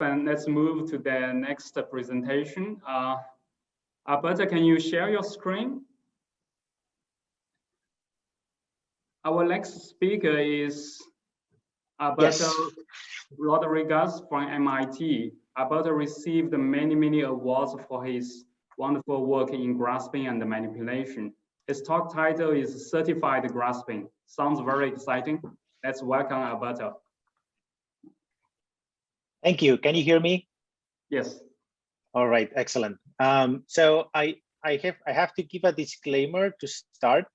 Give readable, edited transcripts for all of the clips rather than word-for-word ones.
And let's move to the next presentation. Alberto, can you share your screen? Our next speaker is Alberto Rodriguez from MIT. Alberto received many awards for his wonderful work in grasping and manipulation. His talk title is Certified Grasping. Sounds very exciting. Let's welcome Alberto. Thank you. Can you hear me? Yes. All right, excellent. So I have to give a disclaimer to start.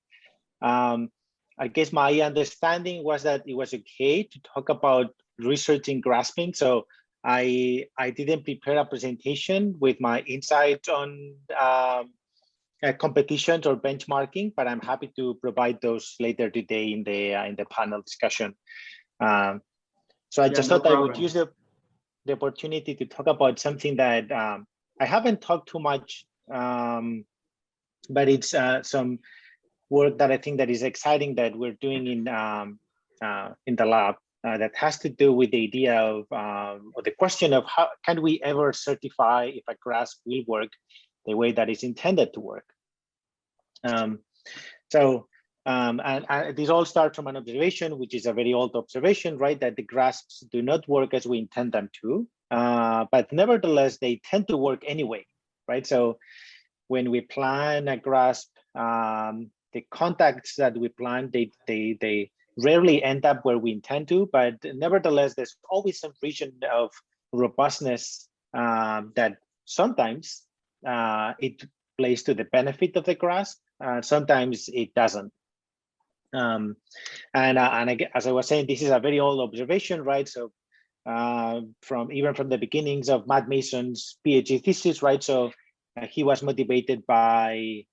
I guess my understanding was that it was okay to talk about research in grasping. So I didn't prepare a presentation with my insights on competitions or benchmarking, but I'm happy to provide those later today in the panel discussion. So I just thought I would use the opportunity to talk about something that I haven't talked too much, but it's some work that I think that is exciting that we're doing in the lab that has to do with the idea of or the question of how can we ever certify if a grasp will work the way that it's intended to work. And this all starts from an observation, which is a very old observation, right? That the grasps do not work as we intend them to, but nevertheless, they tend to work anyway, right? So when we plan a grasp, the contacts that we plan, they rarely end up where we intend to, but nevertheless, there's always some region of robustness that sometimes it plays to the benefit of the grasp, sometimes it doesn't. And as I was saying, this is a very old observation, right? So even from the beginnings of Matt Mason's PhD thesis, right? So he was motivated by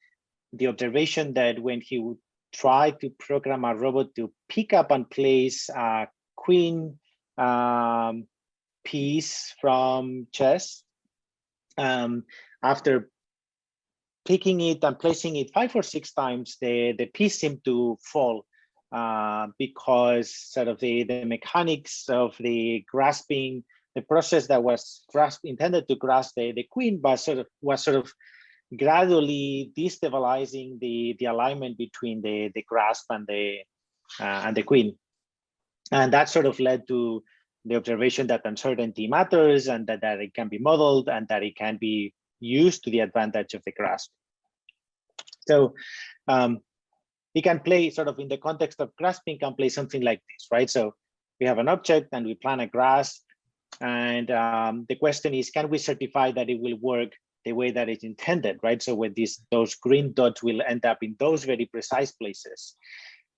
the observation that when he would try to program a robot to pick up and place a queen piece from chess, after picking it and placing it 5 or 6 times, the piece seemed to fall because sort of the mechanics of the grasping, the process that was intended to grasp the queen, was sort of gradually destabilizing the alignment between the grasp and the queen, and that sort of led to the observation that uncertainty matters and that it can be modeled and that it can be used to the advantage of the grasp. So it can play sort of in the context of grasping, can play something like this, right? So we have an object and we plan a grasp, and the question is, can we certify that it will work the way that it's intended, right? So with those green dots will end up in those very precise places.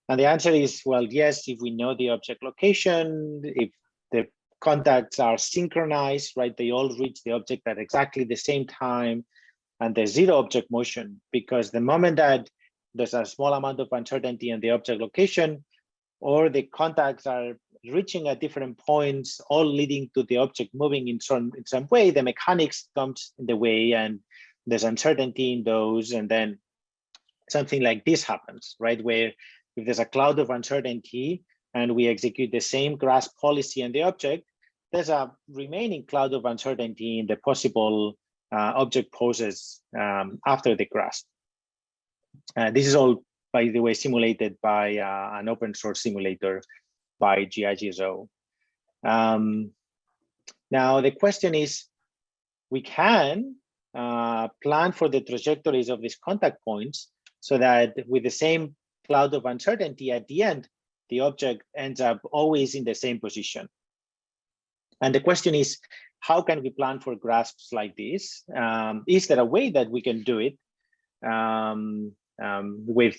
And the answer is, well, yes, if we know the object location, if the contacts are synchronized, right? They all reach the object at exactly the same time, and there's zero object motion, because the moment that there's a small amount of uncertainty in the object location, or the contacts are reaching at different points, all leading to the object moving in some way, the mechanics comes in the way and there's uncertainty in those, and then something like this happens, right? Where if there's a cloud of uncertainty and we execute the same grasp policy on the object, there's a remaining cloud of uncertainty in the possible object poses after the grasp. This is all, by the way, simulated by an open source simulator by GIGSO. Now the question is, we can plan for the trajectories of these contact points so that with the same cloud of uncertainty at the end, the object ends up always in the same position. And the question is, how can we plan for grasps like this? Is there a way that we can do it with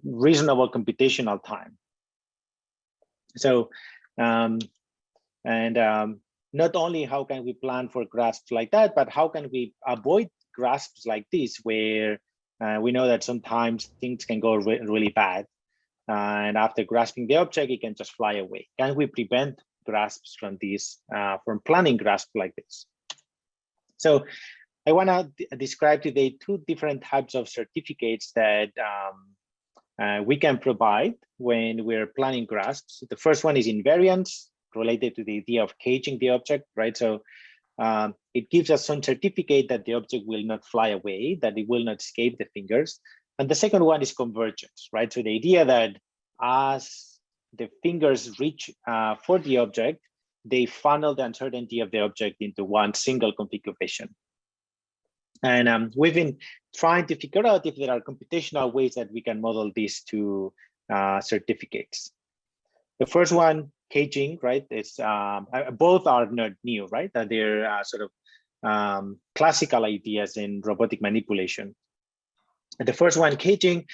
reasonable computational time? So, not only how can we plan for grasps like that, but how can we avoid grasps like this, where we know that sometimes things can go really bad, and after grasping the object, it can just fly away. Can we prevent grasps from this, from planning grasps like this? So I want to describe today 2 different types of certificates that we can provide when we're planning grasps. The first one is invariance, related to the idea of caging the object, right? So it gives us some certificate that the object will not fly away, that it will not escape the fingers. And the second one is convergence, right? So the idea that as the fingers reach for the object, they funnel the uncertainty of the object into one single configuration. And we've been trying to figure out if there are computational ways that we can model these two certificates. The first one, caging, right? It's both are not new, right? They're sort of classical ideas in robotic manipulation. And the first one, caging,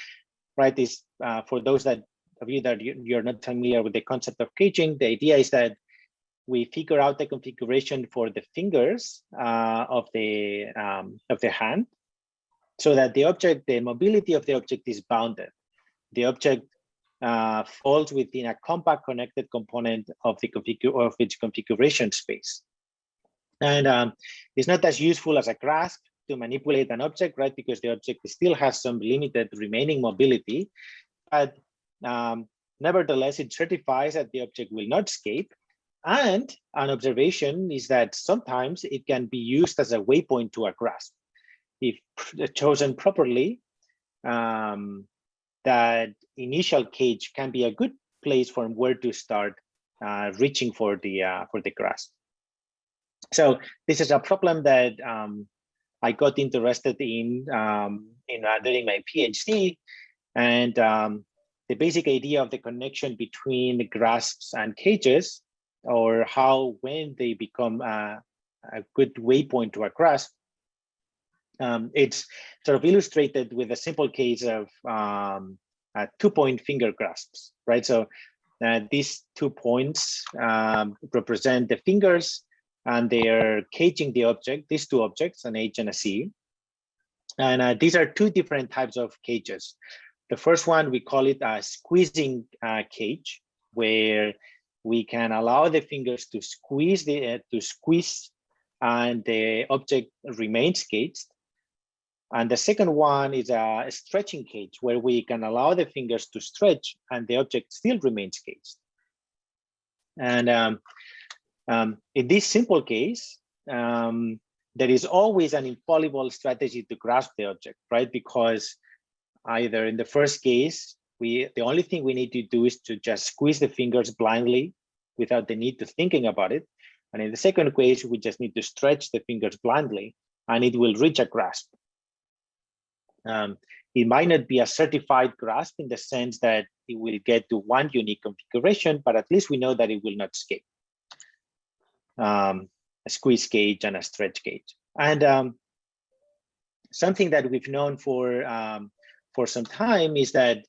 right, is for those of you that you're not familiar with the concept of caging. The idea is that we figure out the configuration for the fingers of the hand, so that the object, the mobility of the object is bounded. The object falls within a compact connected component of its configuration space. And it's not as useful as a grasp to manipulate an object, right? Because the object still has some limited remaining mobility, but nevertheless, it certifies that the object will not escape. And an observation is that sometimes it can be used as a waypoint to a grasp. If chosen properly, that initial cage can be a good place from where to start reaching for the grasp. So this is a problem that I got interested in during my PhD, and the basic idea of the connection between the grasps and cages, or how when they become a good waypoint to a grasp. It's sort of illustrated with a simple case of 2-point finger grasps, right? So these 2 points represent the fingers, and they are caging the object, these two objects, an H and a C. And these are two different types of cages. The first one, we call it a squeezing cage, where we can allow the fingers to squeeze and the object remains caged. And the second one is a stretching cage, where we can allow the fingers to stretch and the object still remains caged. And in this simple case, there is always an infallible strategy to grasp the object, right? Because either in the first case, the only thing we need to do is to just squeeze the fingers blindly without the need to thinking about it. And in the second case, we just need to stretch the fingers blindly and it will reach a grasp. It might not be a certified grasp in the sense that it will get to one unique configuration, but at least we know that it will not escape. A squeeze cage and a stretch cage. And something that we've known for some time is that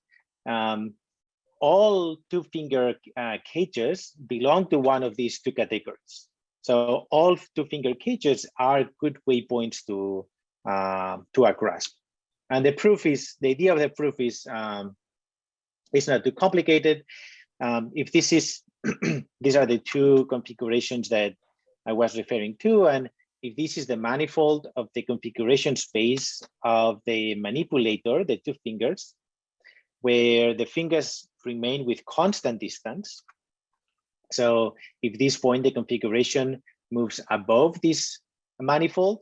all two-finger cages belong to one of these two categories. So all two-finger cages are good waypoints to a grasp. And the idea of the proof is not too complicated. If this is, these are the two configurations that I was referring to, and if this is the manifold of the configuration space of the manipulator, the two fingers, where the fingers remain with constant distance. So if this point, the configuration moves above this manifold,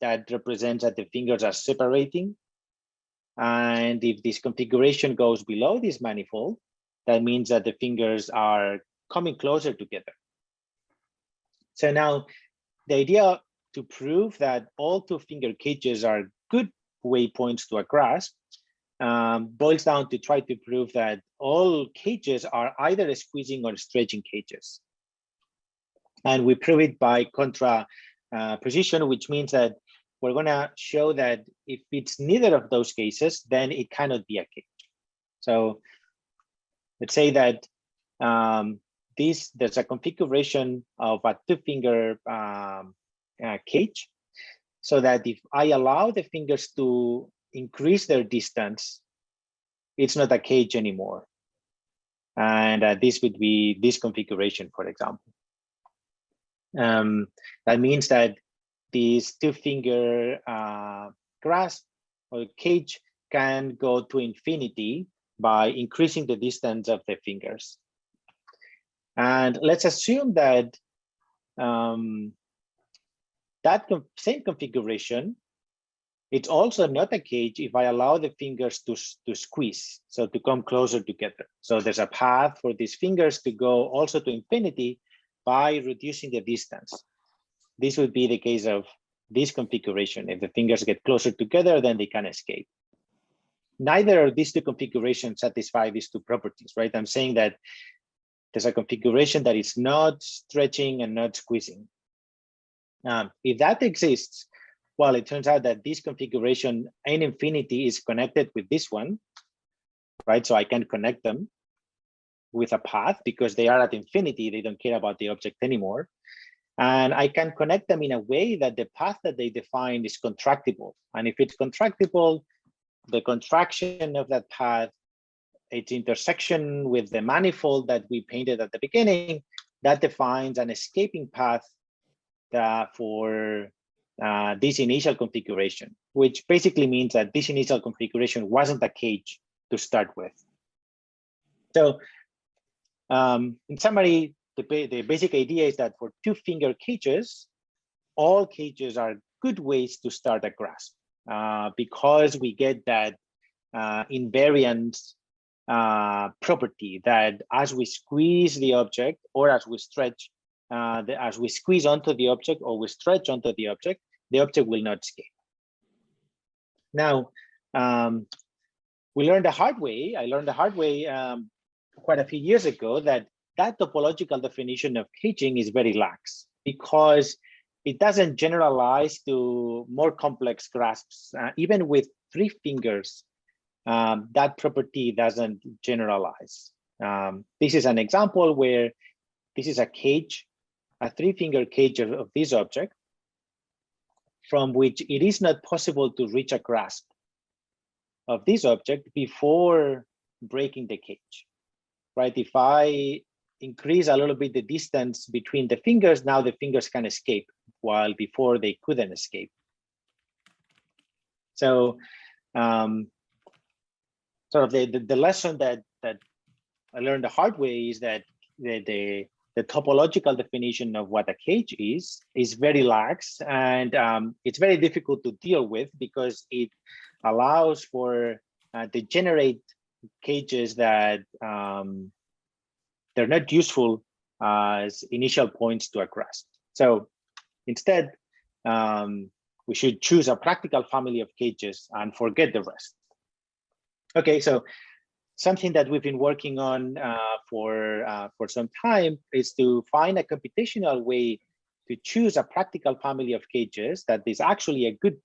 that represents that the fingers are separating. And if this configuration goes below this manifold, that means that the fingers are coming closer together. So now the idea to prove that all two-finger cages are good waypoints to a grasp boils down to try to prove that all cages are either squeezing or stretching cages. And we prove it by contraposition, which means that we're going to show that if it's neither of those cases, then it cannot be a cage. So let's say that there's a configuration of a two-finger cage, so that if I allow the fingers to increase their distance, it's not a cage anymore. And this would be this configuration, for example. That means that this two-finger grasp or cage can go to infinity by increasing the distance of the fingers. And let's assume that same configuration, it's also not a cage if I allow the fingers to squeeze, so to come closer together. So there's a path for these fingers to go also to infinity by reducing the distance. This would be the case of this configuration. If the fingers get closer together, then they can escape. Neither of these two configurations satisfy these two properties, right? I'm saying that there's a configuration that is not stretching and not squeezing. If that exists, well, it turns out that this configuration in infinity is connected with this one, right? So I can connect them with a path because they are at infinity. They don't care about the object anymore. And I can connect them in a way that the path that they define is contractible. And if it's contractible, the contraction of that path, its intersection with the manifold that we painted at the beginning, that defines an escaping path for this initial configuration, which basically means that this initial configuration wasn't a cage to start with. So in summary, the basic idea is that for two-finger cages, all cages are good ways to start a grasp because we get that invariant property that as we squeeze the object or as we stretch, as we squeeze onto the object or we stretch onto the object will not escape. Now, we learned the hard way. I learned the hard way quite a few years ago that topological definition of caging is very lax because it doesn't generalize to more complex grasps. Even with 3 fingers, that property doesn't generalize. This is an example where this is a cage, a 3-finger cage of this object, from which it is not possible to reach a grasp of this object before breaking the cage, right? If I increase a little bit the distance between the fingers, now the fingers can escape, while before they couldn't escape. So sort of the lesson that I learned the hard way is that the topological definition of what a cage is very lax, and it's very difficult to deal with because it allows for to generate cages that they're not useful as initial points to a grasp. So instead, we should choose a practical family of cages and forget the rest. Okay, so something that we've been working on for some time is to find a computational way to choose a practical family of cages that is actually a good,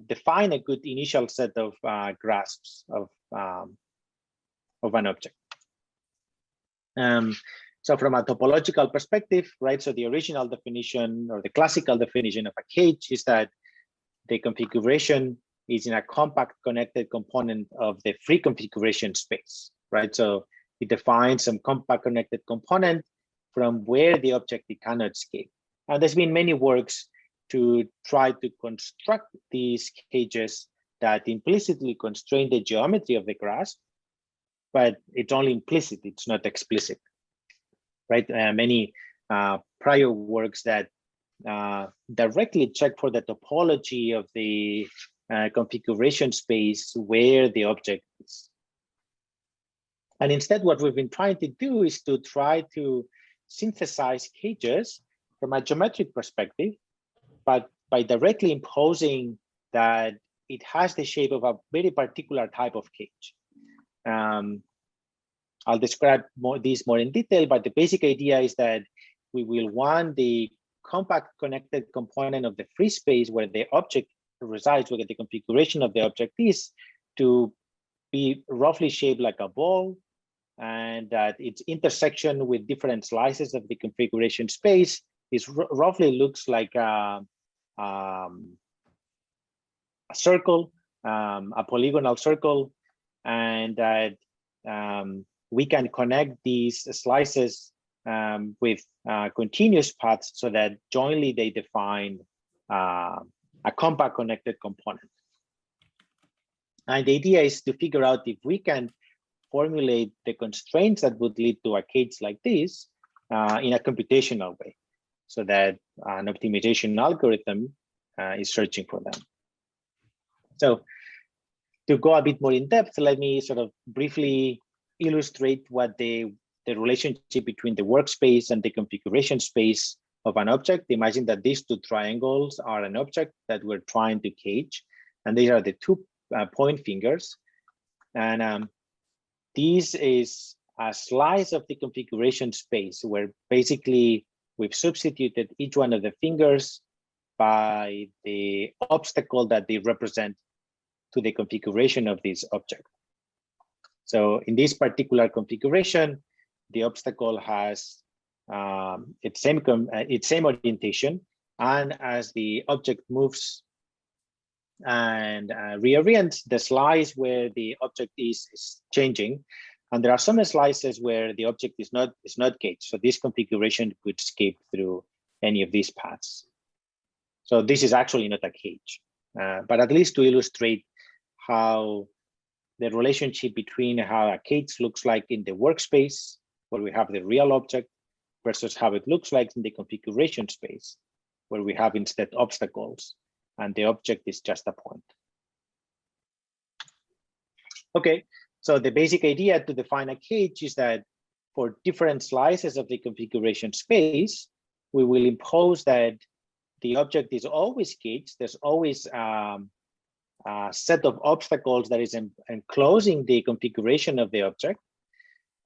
define a good initial set of grasps of an object. So from a topological perspective, right, so the original definition or the classical definition of a cage is that the configuration is in a compact connected component of the free configuration space, right? So it defines some compact connected component from where the object cannot escape. And there's been many works to try to construct these cages that implicitly constrain the geometry of the grasp, but it's only implicit, it's not explicit, right? Many prior works that directly check for the topology of the configuration space where the object is. And instead, what we've been trying to do is to try to synthesize cages from a geometric perspective, but by directly imposing that it has the shape of a very particular type of cage. I'll describe this more in detail, but the basic idea is that we will want the compact connected component of the free space where the object resides, where the configuration of the object is, to be roughly shaped like a ball, and that its intersection with different slices of the configuration space is roughly looks like a circle, a polygonal circle, and that we can connect these slices with continuous paths so that jointly they define a compact connected component. And the idea is to figure out if we can formulate the constraints that would lead to a cage like this in a computational way, so that an optimization algorithm is searching for them. So to go a bit more in depth, let me sort of briefly illustrate what the relationship between the workspace and the configuration space of an object. Imagine that these two triangles are an object that we're trying to cage, and these are the two point fingers. And this is a slice of the configuration space where basically we've substituted each one of the fingers by the obstacle that they represent to the configuration of this object. So in this particular configuration, the obstacle has its same orientation, and as the object moves and reorients, the slice where the object is changing, and there are some slices where the object is not caged. So this configuration could skip through any of these paths. So this is actually not a cage, but at least to illustrate how the relationship between how a cage looks like in the workspace, where we have the real object, versus how it looks like in the configuration space, where we have instead obstacles, and the object is just a point. Okay, so the basic idea to define a cage is that for different slices of the configuration space, we will impose that the object is always caged. There's always a set of obstacles that is enclosing the configuration of the object,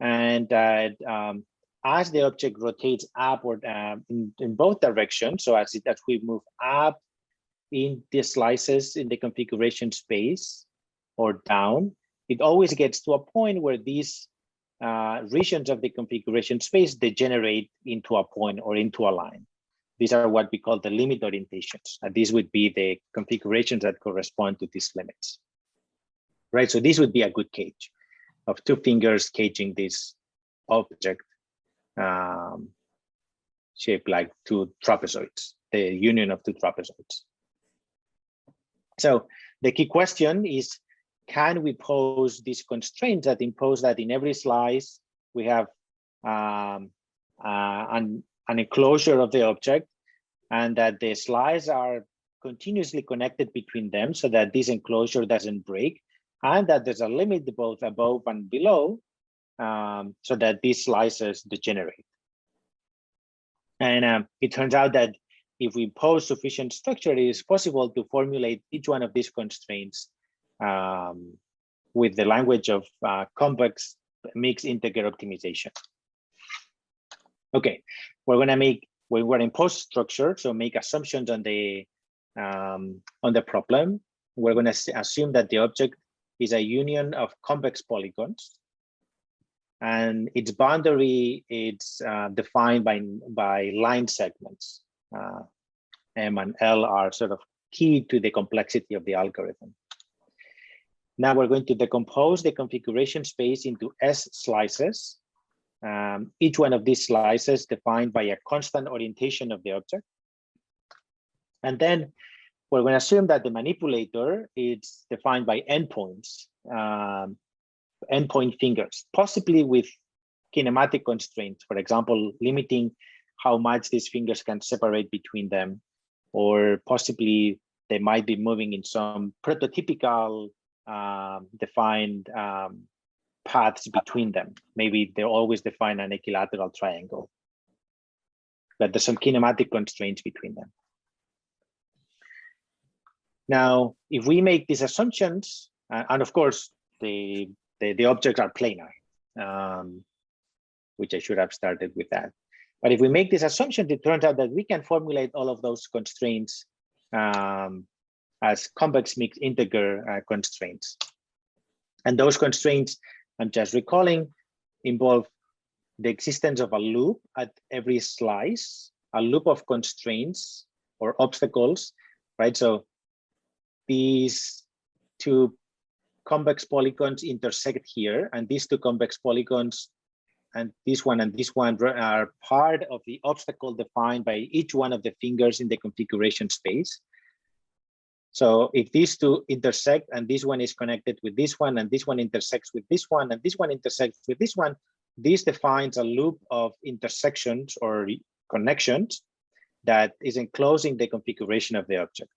and that as the object rotates upward in both directions, so as we move up in the slices in the configuration space or down, it always gets to a point where these regions of the configuration space degenerate into a point or into a line. These are what we call the limit orientations. And these would be the configurations that correspond to these limits, right? So this would be a good cage of two fingers caging this object shaped like two trapezoids, the union of two trapezoids. So the key question is, can we pose these constraints that impose that in every slice we have an enclosure of the object, and that the slices are continuously connected between them so that this enclosure doesn't break, and that there's a limit both above and below so that these slices degenerate. And it turns out that if we pose sufficient structure, it is possible to formulate each one of these constraints with the language of complex mixed integer optimization. Okay, we're going to impose structure, so make assumptions on the problem. We're going to assume that the object is a union of convex polygons, and its boundary is defined by line segments. M and L are sort of key to the complexity of the algorithm. Now we're going to decompose the configuration space into S slices. Each one of these slices defined by a constant orientation of the object. And then we're going to assume that the manipulator is defined by endpoints, endpoint fingers, possibly with kinematic constraints, for example, limiting how much these fingers can separate between them, or possibly they might be moving in some prototypical defined paths between them. Maybe they always define an equilateral triangle, but there's some kinematic constraints between them. Now, if we make these assumptions, and of course, the objects are planar, which I should have started with that. But if we make these assumptions, it turns out that we can formulate all of those constraints as convex mixed integer constraints. And those constraints, I'm just recalling, involve the existence of a loop at every slice, a loop of constraints or obstacles, right? So these two convex polygons intersect here, and these two convex polygons and this one are part of the obstacle defined by each one of the fingers in the configuration space. So if these two intersect and this one is connected with this one and this one intersects with this one and this one intersects with this one, this defines a loop of intersections or connections that is enclosing the configuration of the object.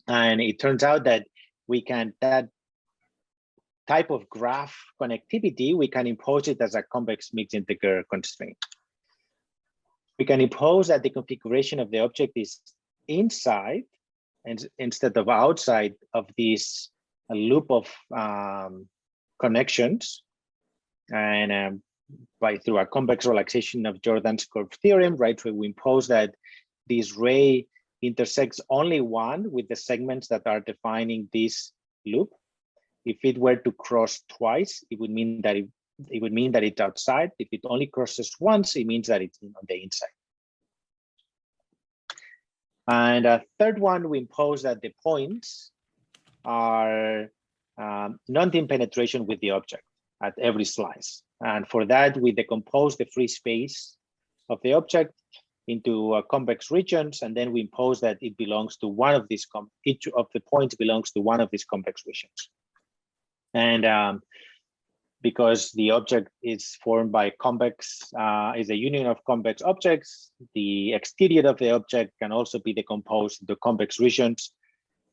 And it turns out that we can, that type of graph connectivity, we can impose it as a convex mixed integer constraint. We can impose that the configuration of the object is inside and instead of outside of this loop of connections, and through a convex relaxation of Jordan's curve theorem, right? So we impose that this ray intersects only one with the segments that are defining this loop. If it were to cross twice, it would mean that it's outside. If it only crosses once, it means that it's on the inside. And a third one, we impose that the points are non-dim penetration with the object at every slice. And for that, we decompose the free space of the object into convex regions, and then we impose that it belongs to one of these, each of the points belongs to one of these convex regions. And because the object is formed by convex, is a union of convex objects, the exterior of the object can also be decomposed into convex regions.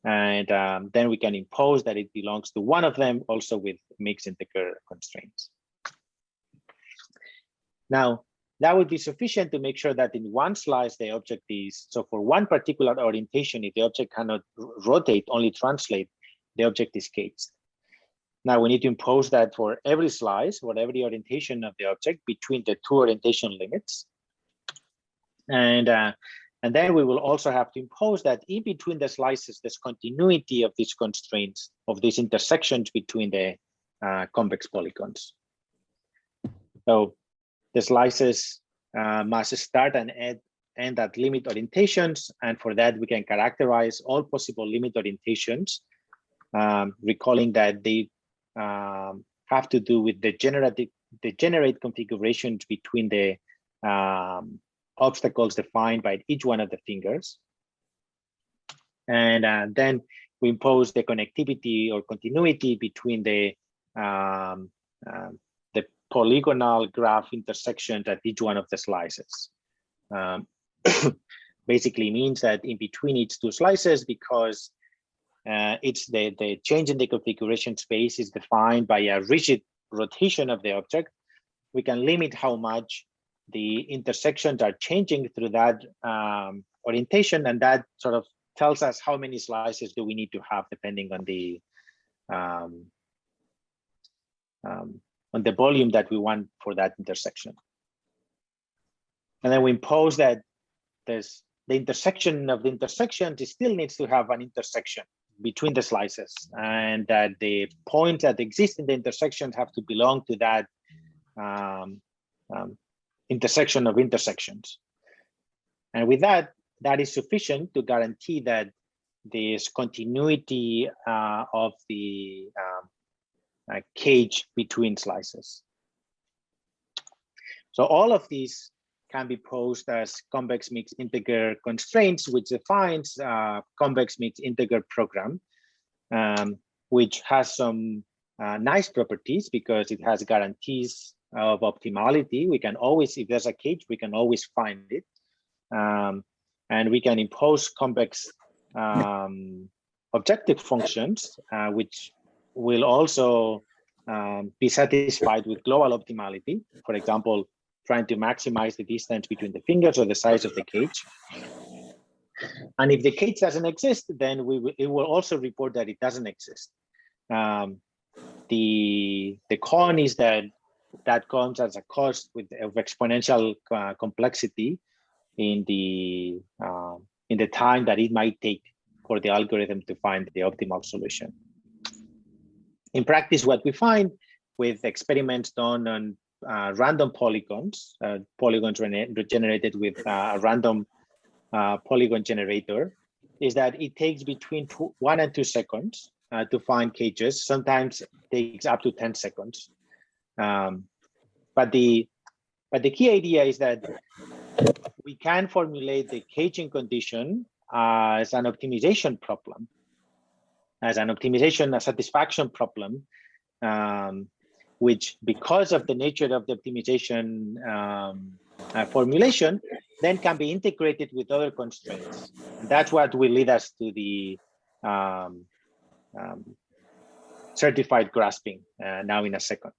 And then we can impose that it belongs to one of them, also with mixed integer constraints. Now, that would be sufficient to make sure that in one slice, the object is, so for one particular orientation, if the object cannot rotate, only translate, the object is caged. Now we need to impose that for every slice, for every orientation of the object between the two orientation limits. And then we will also have to impose that in between the slices, there's continuity of these constraints, of these intersections between the convex polygons. So the slices must start and end at limit orientations. And for that, we can characterize all possible limit orientations, recalling that they have to do with the generate configurations between the obstacles defined by each one of the fingers. And then we impose the connectivity or continuity between the polygonal graph intersections at each one of the slices. Basically means that in between each two slices, because it's the change in the configuration space is defined by a rigid rotation of the object, we can limit how much the intersections are changing through that orientation, and that sort of tells us how many slices do we need to have depending on the volume that we want for that intersection. And then we impose that there's the intersection of the intersections, it still needs to have an intersection between the slices, and that the points that exist in the intersections have to belong to that intersection of intersections. And with that, that is sufficient to guarantee that there's continuity of the cage between slices. So all of these can be posed as convex mixed integer constraints, which defines convex mixed integer program, which has some nice properties because it has guarantees of optimality. We can always, if there's a cage, we can always find it. And we can impose convex objective functions, which will also be satisfied with global optimality. For example, trying to maximize the distance between the fingers or the size of the cage. And if the cage doesn't exist, then it will also report that it doesn't exist. The con is that comes as a cost of exponential complexity in the time that it might take for the algorithm to find the optimal solution. In practice, what we find with experiments done on random polygons, polygons generated with a random polygon generator, is that it takes between 1 and 2 seconds to find cages. Sometimes it takes up to 10 seconds. But the key idea is that we can formulate the caging condition as an optimization problem, as an optimization, a satisfaction problem, which, because of the nature of the optimization formulation, then can be integrated with other constraints. And that's what will lead us to the certified grasping now in a second.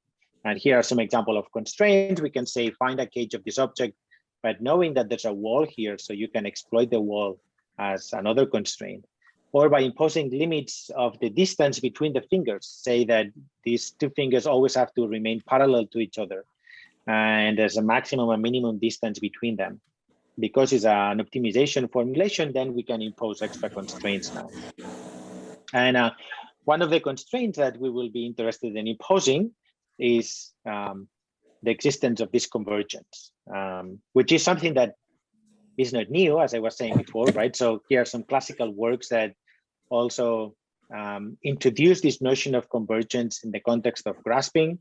And here are some examples of constraints. We can say, find a cage of this object, but knowing that there's a wall here, so you can exploit the wall as another constraint. Or by imposing limits of the distance between the fingers, say that these two fingers always have to remain parallel to each other, and there's a maximum and minimum distance between them. Because it's an optimization formulation, then we can impose extra constraints now. And one of the constraints that we will be interested in imposing is the existence of this convergence, which is something that is not new, as I was saying before, right? So here are some classical works that also introduce this notion of convergence in the context of grasping,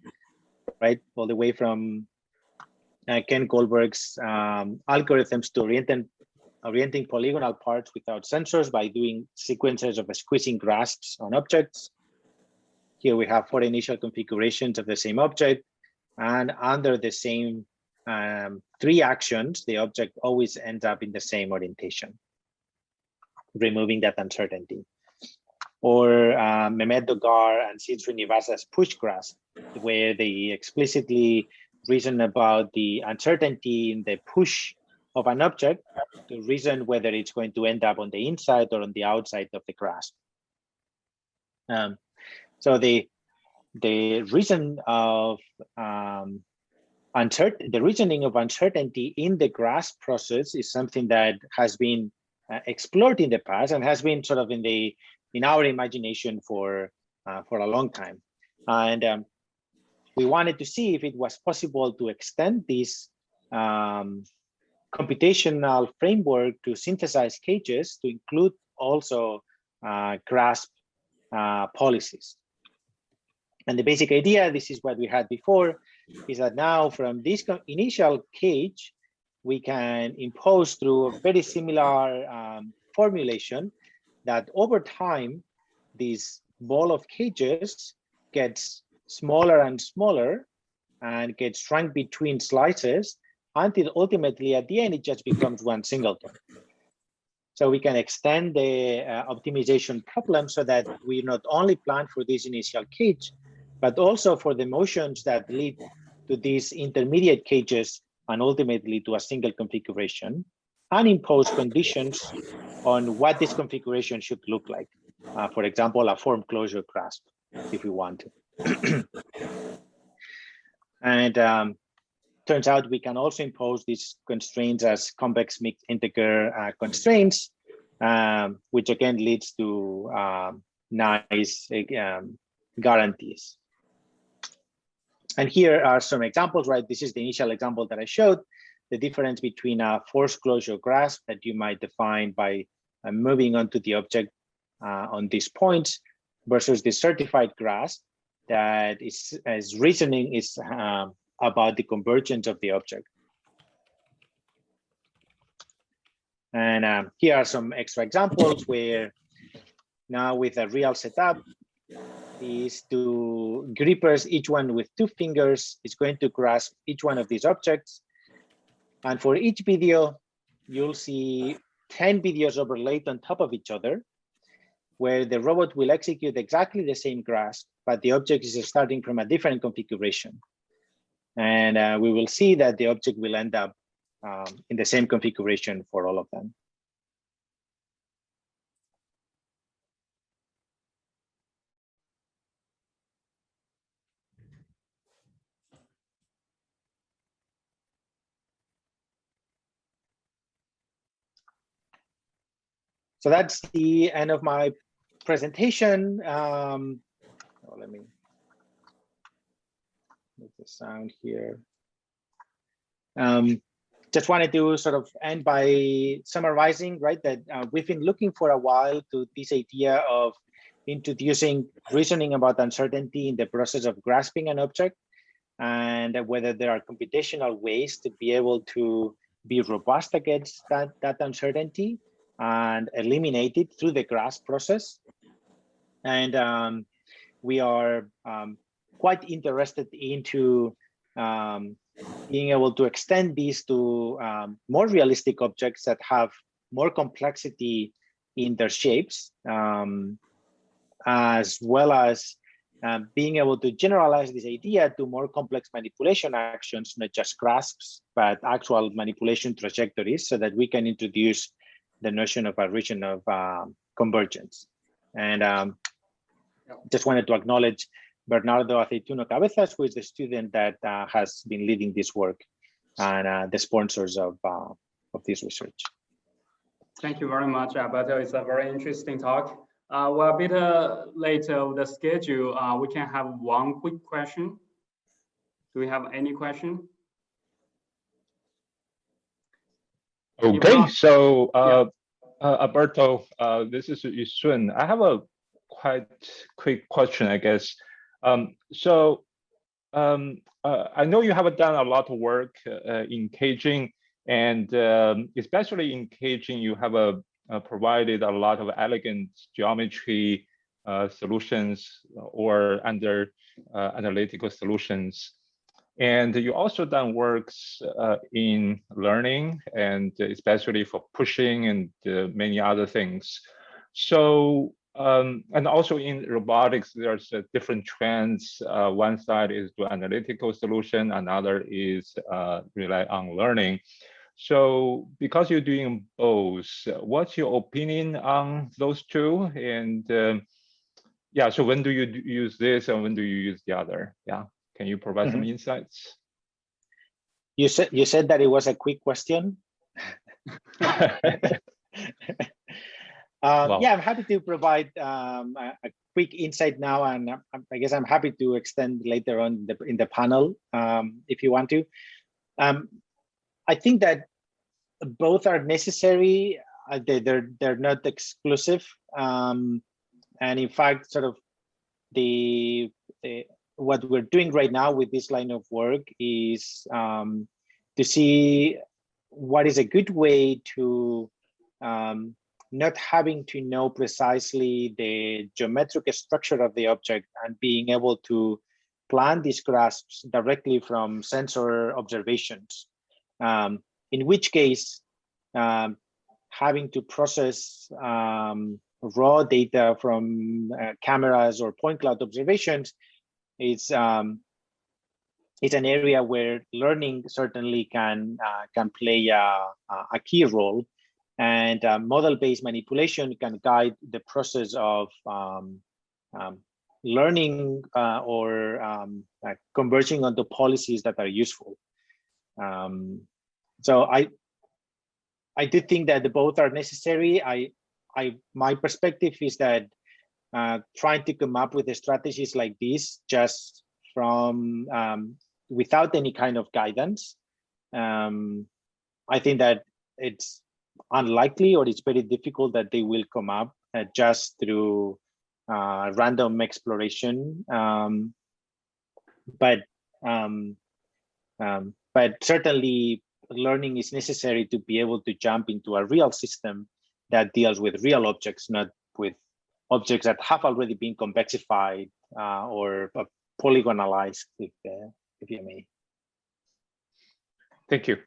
right? All the way from Ken Goldberg's algorithms to orienting polygonal parts without sensors by doing sequences of squeezing grasps on objects. Here we have 4 initial configurations of the same object, and under the same 3 actions, the object always ends up in the same orientation, removing that uncertainty. Or Mehmet Dogar and Sid Srinivasa's push grasp, where they explicitly reason about the uncertainty in the push of an object to reason whether it's going to end up on the inside or on the outside of the grasp. So the reason of the reasoning of uncertainty in the grasp process is something that has been explored in the past and has been sort of in our imagination for a long time. And we wanted to see if it was possible to extend this computational framework to synthesize cages to include also grasp policies. And the basic idea, this is what we had before, is that now from this initial cage, we can impose through a very similar formulation that over time, this ball of cages gets smaller and smaller and gets shrunk between slices until ultimately at the end, it just becomes one singleton. So we can extend the optimization problem so that we not only plan for this initial cage, but also for the motions that lead to these intermediate cages and ultimately to a single configuration, and impose conditions on what this configuration should look like. For example, a form closure grasp, if we want to. And turns out we can also impose these constraints as convex mixed integer constraints, which again leads to nice guarantees. And here are some examples, right? This is the initial example that I showed, the difference between a forced closure grasp that you might define by moving onto the object on these points versus the certified grasp that is reasoning is about the convergence of the object. And here are some extra examples where now with a real setup, these 2 grippers, each one with 2 fingers, is going to grasp each one of these objects. And for each video, you'll see 10 videos overlaid on top of each other, where the robot will execute exactly the same grasp, but the object is starting from a different configuration. And we will see that the object will end up in the same configuration for all of them. So that's the end of my presentation. Let me make the sound here. Just wanted to sort of end by summarizing, right, that we've been looking for a while to this idea of introducing reasoning about uncertainty in the process of grasping an object, and whether there are computational ways to be able to be robust against that uncertainty and eliminated through the grasp process. And we are quite interested into being able to extend these to more realistic objects that have more complexity in their shapes, as well as being able to generalize this idea to more complex manipulation actions, not just grasps, but actual manipulation trajectories, so that we can introduce the notion of a region of convergence. And just wanted to acknowledge Bernardo Aceituno Cabezas, who is the student that has been leading this work and the sponsors of this research. Thank you very much, Alberto. It's a very interesting talk. We're a bit late of the schedule. We can have one quick question. Do we have any question? Okay, so Alberto, this is Yusun. I have a quite quick question, I guess. I know you have done a lot of work in caging, and especially in caging, you have provided a lot of elegant geometry solutions or under analytical solutions. And you also done works in learning, and especially for pushing and many other things. So, and also in robotics, there's different trends. One side is the analytical solution, another is rely on learning. So because you're doing both, what's your opinion on those two? And yeah, so when do you use this and when do you use the other? Yeah, can you provide some insights? You said that it was a quick question. Wow. Yeah, I'm happy to provide a quick insight now, and I guess I'm happy to extend later on in the panel if you want to. I think that both are necessary. They're not exclusive, and in fact, sort of what we're doing right now with this line of work is to see what is a good way to not having to know precisely the geometric structure of the object and being able to plan these grasps directly from sensor observations. In which case, having to process raw data from cameras or point cloud observations is an area where learning certainly can play a key role, and model-based manipulation can guide the process of learning or converging onto policies that are useful. So I do think that both are necessary. My perspective is that trying to come up with strategies like this just from without any kind of guidance, I think that it's unlikely, or it's very difficult that they will come up just through random exploration. But certainly learning is necessary to be able to jump into a real system that deals with real objects, not with objects that have already been convexified or polygonalized, if you may. Thank you.